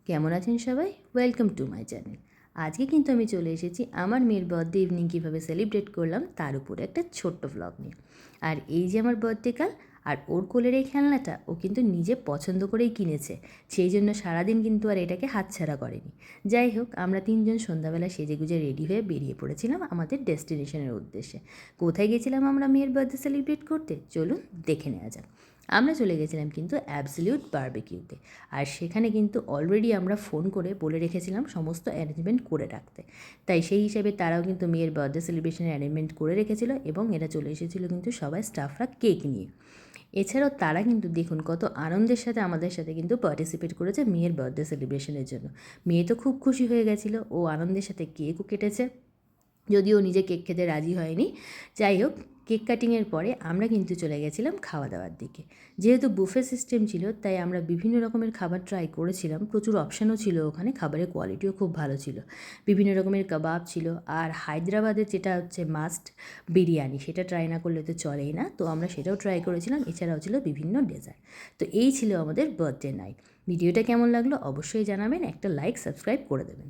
কেমন আছেন সবাই? Welcome to my channel. আজকে কিন্তু আমি চলে এসেছি আমার মেয়ের বার্থডে ইভিনিং কীভাবে সেলিব্রেট করলাম তার উপরে একটা ছোট্ট ভ্লগ নিয়ে। আর এই যে আমার বার্থডে কাল, আর ওর কোলের এই খেলনাটা ও কিন্তু নিজে পছন্দ করেই কিনেছে, সেই জন্য সারাদিন কিন্তু আর এটাকে হাতছাড়া করেনি। যাই হোক, আমরা তিনজন সন্ধ্যাবেলা সেজেগুজে রেডি হয়ে বেরিয়ে পড়েছিলাম আমাদের ডেস্টিনেশনের উদ্দেশ্যে। কোথায় গেছিলাম আমরা মেয়ের বার্থডে সেলিব্রেট করতে, চলুন দেখে নেওয়া যাক। আমরা চলে গেছিলাম কিন্তু অ্যাবসলিউট বারবিকিউতে। আর সেখানে কিন্তু অলরেডি আমরা ফোন করে বলে রেখেছিলাম সমস্ত অ্যারেঞ্জমেন্ট করে রাখতে। তাই সেই হিসাবে তারাও কিন্তু মেয়ের বার্থডে সেলিব্রেশনের অ্যারেঞ্জমেন্ট করে রেখেছিল এবং এরা চলে এসেছিলো কিন্তু সবাই স্টাফরা কেক নিয়ে। এছাড়াও তারা কিন্তু দেখুন কত আনন্দের সাথে আমাদের সাথে কিন্তু পার্টিসিপেট করেছে মেয়ের বার্থডে সেলিব্রেশনের জন্য। মেয়ে তো খুব খুশি হয়ে গেছিলো, ও আনন্দের সাথে কেকও কেটেছে, যদিও নিজে কেক খেতে রাজি হয়নি। যাই হোক, কেক কাটিংয়ের পরে আমরা কিন্তু চলে গেছিলাম খাওয়া দাওয়ার দিকে। যেহেতু বুফে সিস্টেম ছিল, তাই আমরা বিভিন্ন রকমের খাবার ট্রাই করেছিলাম। প্রচুর অপশানও ছিল ওখানে, খাবারের কোয়ালিটিও খুব ভালো ছিল। বিভিন্ন রকমের কাবাব ছিল, আর হায়দ্রাবাদের যেটা হচ্ছে মাস্ট বিরিয়ানি, সেটা ট্রাই না করলে তো চলেই না, তো আমরা সেটাও ট্রাই করেছিলাম। এছাড়াও ছিল বিভিন্ন ডেজার্ট। তো এই ছিল আমাদের বার্থডে নাইট। ভিডিওটা কেমন লাগলো অবশ্যই জানাবেন, একটা লাইক সাবস্ক্রাইব করে দেবেন।